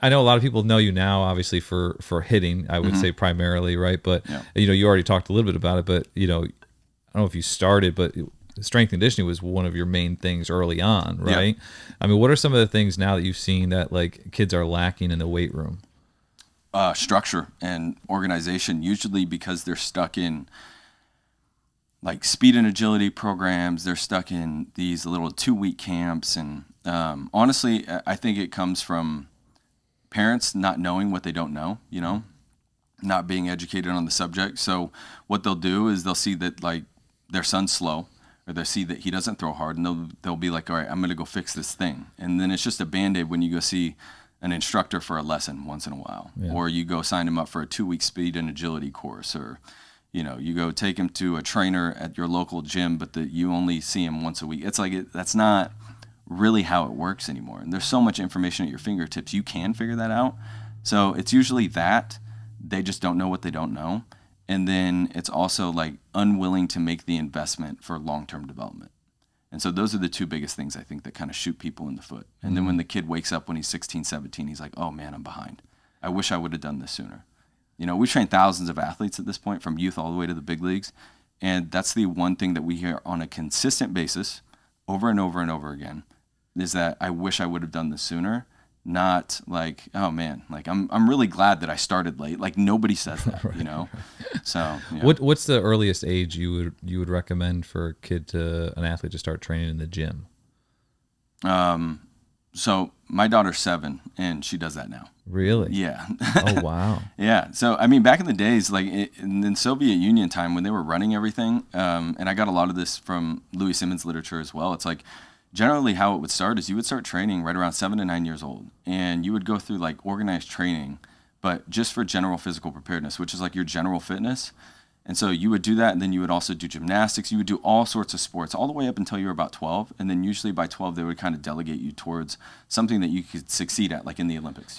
I know a lot of people know you now, obviously for hitting. I would say primarily, right? But Yeah. you already talked a little bit about it. But I don't know if you started, but strength and conditioning was one of your main things early on, Yeah. right? I mean, what are some of the things now that you've seen that like kids are lacking in the weight room? Structure and organization, usually because they're stuck in like speed and agility programs. They're stuck in these little 2-week camps. And honestly, I think it comes from parents not knowing what they don't know, not being educated on the subject. So what they'll do is they'll see that like their son's slow, or they'll see that he doesn't throw hard, and they'll be like, all right, I'm going to go fix this thing. And then it's just a Band-Aid when you go see an instructor for a lesson once in a while, Yeah. or you go sign him up for a 2-week speed and agility course, or you go take him to a trainer at your local gym, but that you only see him once a week. It's like that's not really how it works anymore. And there's so much information at your fingertips, you can figure that out. So it's usually that they just don't know what they don't know. And then it's also like unwilling to make the investment for long-term development. And so those are the two biggest things I think that kind of shoot people in the foot. And then when the kid wakes up when he's 16, 17, he's like, oh man, I'm behind. I wish I would have done this sooner. We've trained thousands of athletes at this point, from youth all the way to the big leagues. And that's the one thing that we hear on a consistent basis over and over and over again, is that I wish I would have done this sooner. Not like, oh man, like I'm really glad that I started late. Like nobody says that, Right. So yeah. What's the earliest age you would recommend for an athlete to start training in the gym? So my daughter's 7 and she does that now. Really? Yeah. Oh wow. Yeah. So I mean, back in the days, like in Soviet Union time when they were running everything, and I got a lot of this from Louis Simmons literature as well. It's like generally how it would start is you would start training right around 7 to 9 years old, and you would go through like organized training, but just for general physical preparedness, which is like your general fitness. And so you would do that, and then you would also do gymnastics. You would do all sorts of sports all the way up until you were about 12. And then usually by 12, they would kind of delegate you towards something that you could succeed at, like in the Olympics,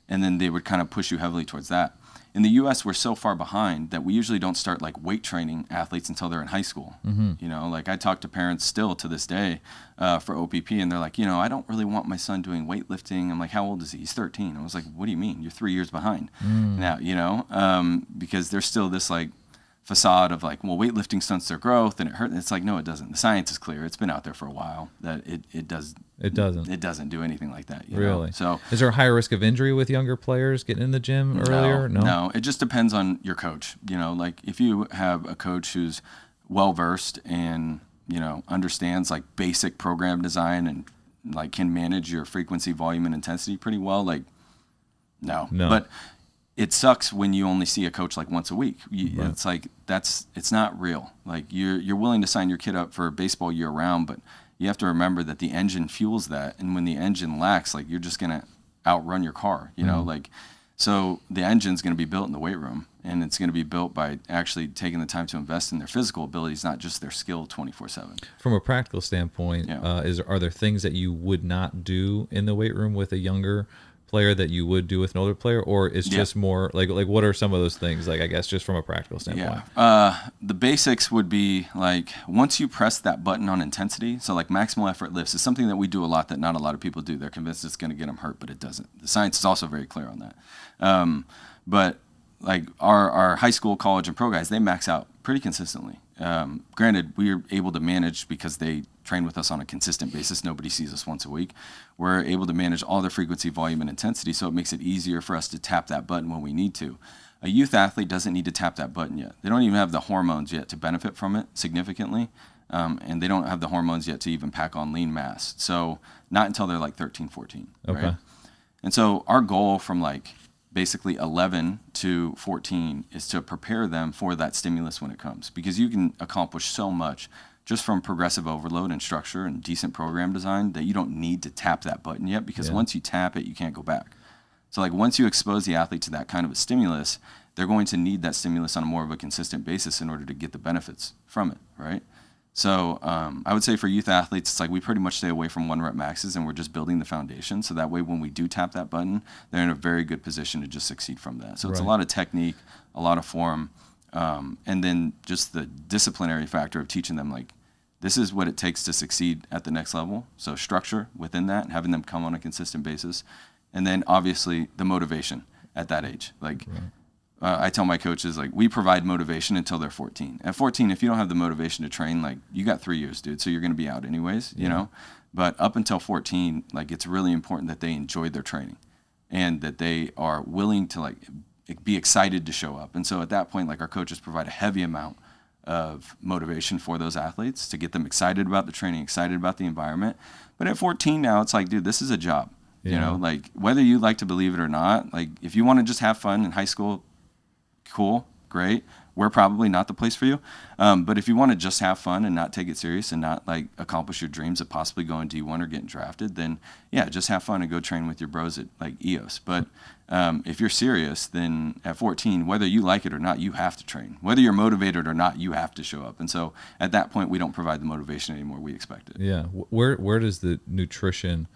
And then they would kind of push you heavily towards that. In the U.S., we're so far behind that we usually don't start like weight training athletes until they're in high school. Like I talk to parents still to this day for OPP, and they're like, I don't really want my son doing weightlifting. I'm like, how old is he? He's 13. I was like, what do you mean? You're 3 years behind now, because there's still this like facade of like, well, weightlifting stunts their growth and it hurts. It's like, no, it doesn't. The science is clear. It's been out there for a while that it doesn't do anything like that. Really? So is there a higher risk of injury with younger players getting in the gym earlier? No, it just depends on your coach. Like if you have a coach who's well versed and understands like basic program design and like can manage your frequency, volume, and intensity pretty well, like no. But it sucks when you only see a coach like once a week. Right. It's like it's not real. Like you're willing to sign your kid up for baseball year round, but you have to remember that the engine fuels that, and when the engine lacks, like you're just gonna outrun your car. Like so the engine's gonna be built in the weight room, and it's gonna be built by actually taking the time to invest in their physical abilities, not just their skill 24/7. From a practical standpoint, are there things that you would not do in the weight room with a younger player that you would do with an older player, or it's just more like what are some of those things, like I guess just from a practical standpoint? The basics would be like once you press that button on intensity, so like maximal effort lifts is something that we do a lot that not a lot of people do. They're convinced it's going to get them hurt, but it doesn't. The science is also very clear on that. But like our high school, college, and pro guys, they max out pretty consistently. Granted, we're able to manage because they train with us on a consistent basis. Nobody sees us once a week. We're able to manage all their frequency, volume, and intensity, so it makes it easier for us to tap that button when we need to. A youth athlete doesn't need to tap that button yet. They don't even have the hormones yet to benefit from it significantly, and they don't have the hormones yet to even pack on lean mass. So not until they're like 13, 14. Okay. Right? And so our goal from like basically 11 to 14 is to prepare them for that stimulus when it comes, because you can accomplish so much just from progressive overload and structure and decent program design that you don't need to tap that button yet, because once you tap it, you can't go back. So like once you expose the athlete to that kind of a stimulus, they're going to need that stimulus on a more of a consistent basis in order to get the benefits from it, right? So I would say for youth athletes, it's like we pretty much stay away from 1 rep maxes, and we're just building the foundation. So that way when we do tap that button, they're in a very good position to just succeed from that. So it's a lot of technique, a lot of form, and then just the disciplinary factor of teaching them like, this is what it takes to succeed at the next level. So structure within that, having them come on a consistent basis, And then obviously the motivation at that age. Like I tell my coaches, like, we provide motivation until they're 14. At 14, if you don't have the motivation to train, like, you got 3 years, dude. So you're going to be out anyways, you know? But up until 14, like, it's really important that they enjoy their training and that they are willing to, like, be excited to show up. And so at that point, like, our coaches provide a heavy amount of motivation for those athletes to get them excited about the training, excited about the environment. But at 14 now, it's like, dude, this is a job. You know, like, whether you like to believe it or not, like, if you want to just have fun in high school, cool, great. We're probably not the place for you. But if you want to just have fun and not take it serious and not, like, accomplish your dreams of possibly going D1 or getting drafted, then yeah, just have fun and go train with your bros at, like, EOS. But if you're serious, then at 14, whether you like it or not, you have to train. Whether you're motivated or not, you have to show up. And so at that point, we don't provide the motivation anymore. We expect it. Yeah. Where does the nutrition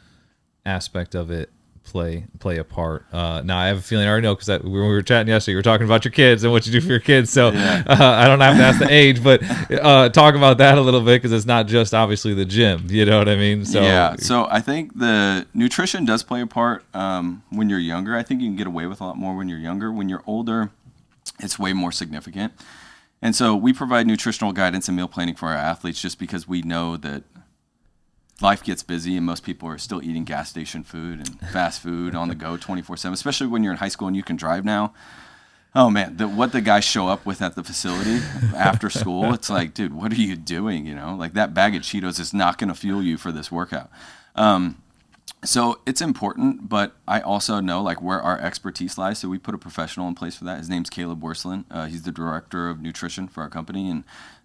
aspect of it play a part? Now I have a feeling I already know, because when we were chatting yesterday, you were talking about your kids and what you do for your kids. So I don't have to ask the age, but talk about that a little bit, because it's not just obviously the gym. You know what I mean? So yeah. So I think the nutrition does play a part when you're younger. I think you can get away with a lot more when you're younger. When you're older, it's way more significant. And so we provide nutritional guidance and meal planning for our athletes, just because we know that life gets busy and most people are still eating gas station food and fast food on the go 24/7, especially when you're in high school and you can drive now. Oh man, what the guys show up with at the facility after school, it's like, dude, what are you doing? You know, like, that bag of Cheetos is not going to fuel you for this workout. So it's important, but I also know, like, where our expertise lies. So we put a professional in place for that. His name's Caleb Worsland. He's the director of nutrition for our company.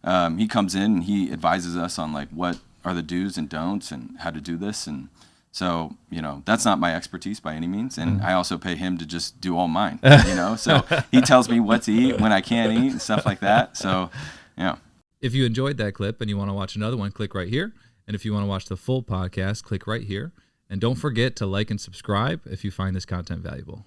And he comes in and he advises us on, like, what are the do's and don'ts and how to do this. And so, you know, that's not my expertise by any means. And I also pay him to just do all mine, you know, so he tells me what to eat when I can't eat and stuff like that. So, yeah. If you enjoyed that clip and you want to watch another one, click right here. And if you want to watch the full podcast, click right here. And don't forget to like and subscribe if you find this content valuable.